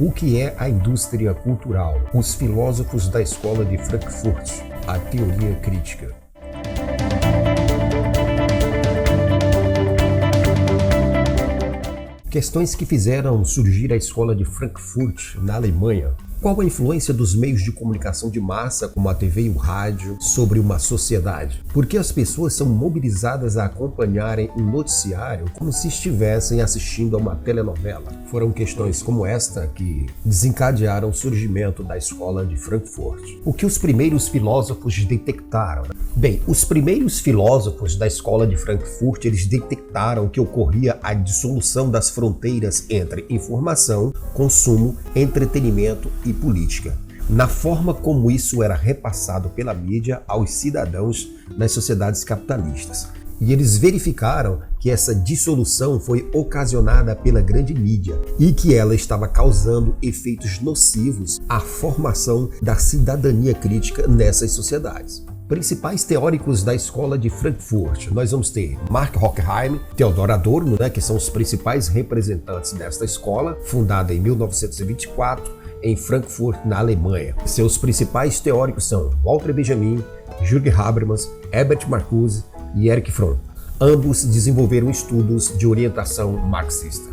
O que é a indústria cultural? Os filósofos da escola de Frankfurt, a teoria crítica. Questões que fizeram surgir a escola de Frankfurt, na Alemanha. Qual a influência dos meios de comunicação de massa, como a TV e o rádio, sobre uma sociedade? Por que as pessoas são mobilizadas a acompanharem um noticiário como se estivessem assistindo a uma telenovela? Foram questões como esta que desencadearam o surgimento da escola de Frankfurt. O que os primeiros filósofos detectaram? Bem, os primeiros filósofos da escola de Frankfurt, eles detectaram que ocorria a dissolução das fronteiras entre informação, consumo, entretenimento e política, na forma como isso era repassado pela mídia aos cidadãos nas sociedades capitalistas. E eles verificaram que essa dissolução foi ocasionada pela grande mídia e que ela estava causando efeitos nocivos à formação da cidadania crítica nessas sociedades. Principais teóricos da escola de Frankfurt, nós vamos ter Mark Horkheim, Theodor Adorno, que são os principais representantes desta escola, fundada em 1924, em Frankfurt, na Alemanha. Seus principais teóricos são Walter Benjamin, Jürgen Habermas, Herbert Marcuse e Erich Fromm. Ambos desenvolveram estudos de orientação marxista.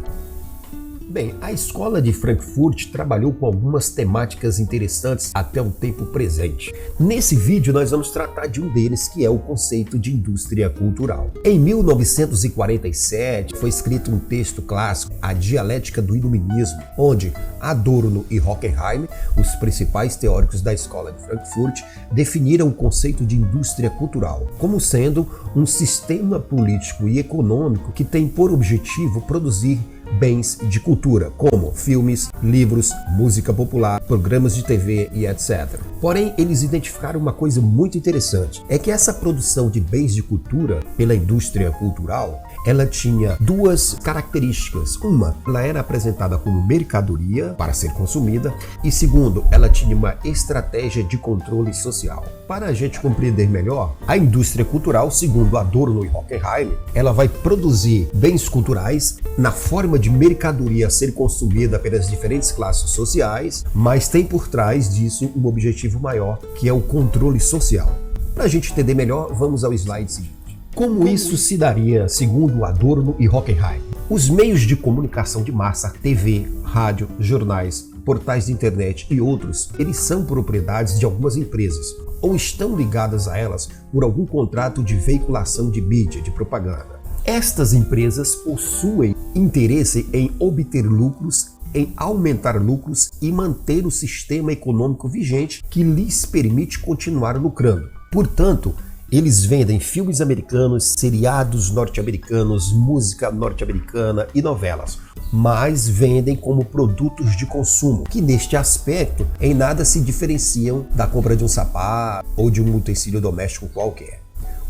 Bem, a escola de Frankfurt trabalhou com algumas temáticas interessantes até o tempo presente. Nesse vídeo nós vamos tratar de um deles, que é o conceito de indústria cultural. Em 1947 foi escrito um texto clássico, A Dialética do Iluminismo, onde Adorno e Horkheim, os principais teóricos da escola de Frankfurt, definiram o conceito de indústria cultural como sendo um sistema político e econômico que tem por objetivo produzir bens de cultura, como filmes, livros, música popular, programas de TV e etc. Porém, eles identificaram uma coisa muito interessante, é que essa produção de bens de cultura pela indústria cultural, ela tinha duas características. Uma, ela era apresentada como mercadoria para ser consumida, e segundo, ela tinha uma estratégia de controle social. Para a gente compreender melhor, a indústria cultural, segundo Adorno e Horkheim, ela vai produzir bens culturais na forma de mercadoria a ser consumida pelas diferentes classes sociais, mas tem por trás disso um objetivo maior, que é o controle social. Para a gente entender melhor, vamos ao slide seguinte. Como isso se daria, segundo Adorno e Horkheim? Os meios de comunicação de massa, TV, rádio, jornais, portais de internet e outros, eles são propriedades de algumas empresas, ou estão ligadas a elas por algum contrato de veiculação de mídia, de propaganda. Estas empresas possuem interesse em obter lucros, em aumentar lucros e manter o sistema econômico vigente que lhes permite continuar lucrando. Portanto, eles vendem filmes americanos, seriados norte-americanos, música norte-americana e novelas, mas vendem como produtos de consumo, que neste aspecto em nada se diferenciam da compra de um sapato ou de um utensílio doméstico qualquer.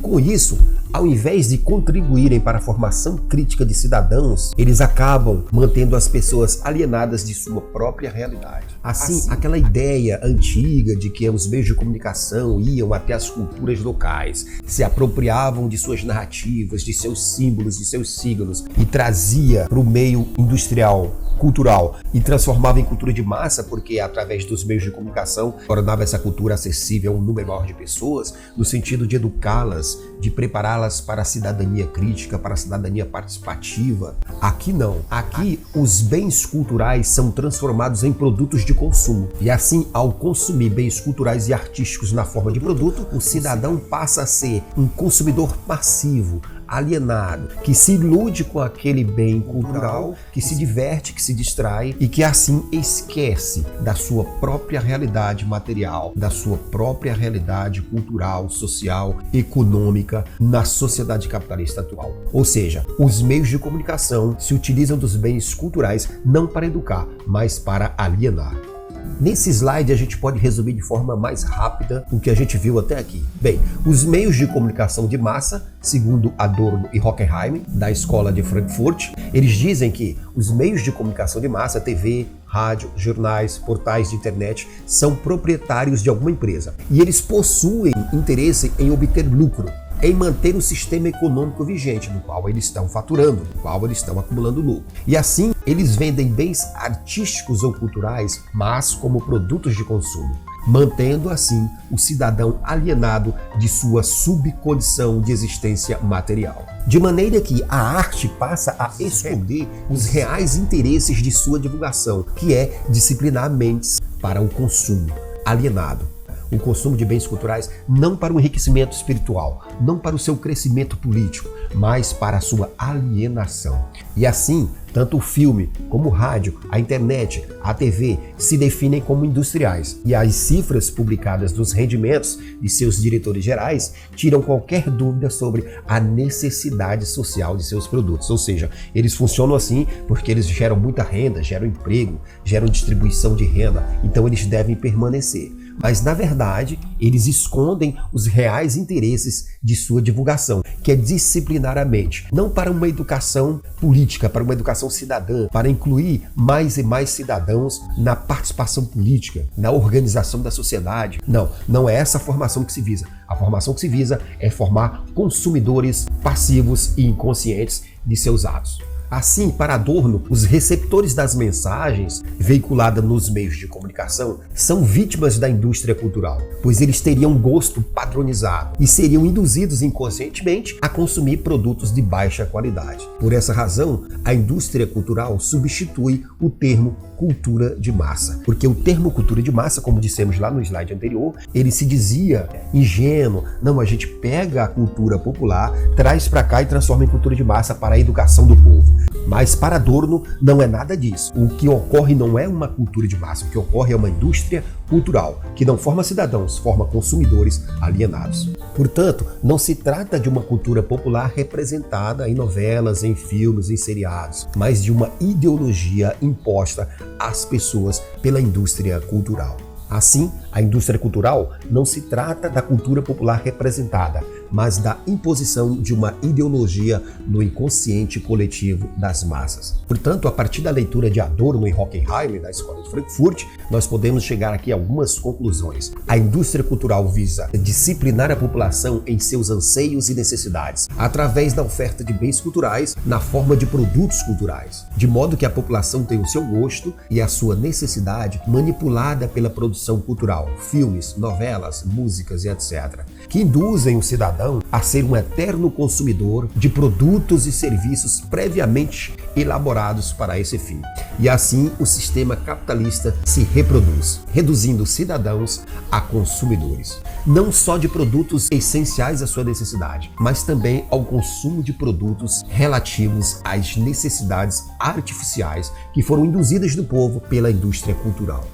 Com isso, ao invés de contribuírem para a formação crítica de cidadãos, eles acabam mantendo as pessoas alienadas de sua própria realidade. Assim, aquela ideia antiga de que os meios de comunicação iam até as culturas locais, se apropriavam de suas narrativas, de seus símbolos, de seus signos e trazia para o meio industrial, cultural e transformava em cultura de massa, porque através dos meios de comunicação tornava essa cultura acessível a um número maior de pessoas, no sentido de educá-las, de prepará-las para a cidadania crítica, para a cidadania participativa. Aqui não. Aqui os bens culturais são transformados em produtos de consumo. E assim, ao consumir bens culturais e artísticos na forma de produto, o cidadão passa a ser um consumidor passivo, alienado, que se ilude com aquele bem cultural, que se diverte, que se distrai e que assim esquece da sua própria realidade material, da sua própria realidade cultural, social, econômica na sociedade capitalista atual. Ou seja, os meios de comunicação se utilizam dos bens culturais não para educar, mas para alienar. Nesse slide a gente pode resumir de forma mais rápida o que a gente viu até aqui. Bem, os meios de comunicação de massa, segundo Adorno e Horkheim, da escola de Frankfurt, eles dizem que os meios de comunicação de massa, TV, rádio, jornais, portais de internet, são proprietários de alguma empresa e eles possuem interesse em obter lucro. em manter o sistema econômico vigente, no qual eles estão faturando, no qual eles estão acumulando lucro. E assim, eles vendem bens artísticos ou culturais, mas como produtos de consumo, mantendo assim o cidadão alienado de sua subcondição de existência material. De maneira que a arte passa a esconder os reais interesses de sua divulgação, que é disciplinar mentes para o consumo alienado. O consumo de bens culturais não para o enriquecimento espiritual, não para o seu crescimento político, mas para a sua alienação. E assim, tanto o filme como o rádio, a internet, a TV se definem como industriais. E as cifras publicadas dos rendimentos de seus diretores gerais tiram qualquer dúvida sobre a necessidade social de seus produtos. Ou seja, eles funcionam assim porque eles geram muita renda, geram emprego, geram distribuição de renda, então eles devem permanecer. Mas, na verdade, eles escondem os reais interesses de sua divulgação, que é disciplinar a mente, não para uma educação política, para uma educação cidadã, para incluir mais e mais cidadãos na participação política, na organização da sociedade. Não, não é essa a formação que se visa. A formação que se visa é formar consumidores passivos e inconscientes de seus atos. Assim, para Adorno, os receptores das mensagens veiculadas nos meios de comunicação são vítimas da indústria cultural, pois eles teriam gosto padronizado e seriam induzidos inconscientemente a consumir produtos de baixa qualidade. Por essa razão, a indústria cultural substitui o termo cultura de massa, porque o termo cultura de massa, como dissemos lá no slide anterior, ele se dizia ingênuo. Não, a gente pega a cultura popular, traz para cá e transforma em cultura de massa para a educação do povo. Mas para Adorno não é nada disso. O que ocorre não é uma cultura de massa, o que ocorre é uma indústria cultural, que não forma cidadãos, forma consumidores alienados. Portanto, não se trata de uma cultura popular representada em novelas, em filmes, em seriados, mas de uma ideologia imposta às pessoas pela indústria cultural. Assim, a indústria cultural não se trata da cultura popular representada, mas da imposição de uma ideologia no inconsciente coletivo das massas. Portanto, a partir da leitura de Adorno e Horkheimer, da Escola de Frankfurt, nós podemos chegar aqui a algumas conclusões. A indústria cultural visa disciplinar a população em seus anseios e necessidades, através da oferta de bens culturais na forma de produtos culturais, de modo que a população tenha o seu gosto e a sua necessidade manipulada pela produção cultural, filmes, novelas, músicas e etc., que induzem o cidadão a ser um eterno consumidor de produtos e serviços previamente elaborados para esse fim. E assim o sistema capitalista se reproduz, reduzindo os cidadãos a consumidores, não só de produtos essenciais à sua necessidade, mas também ao consumo de produtos relativos às necessidades artificiais que foram induzidas do povo pela indústria cultural.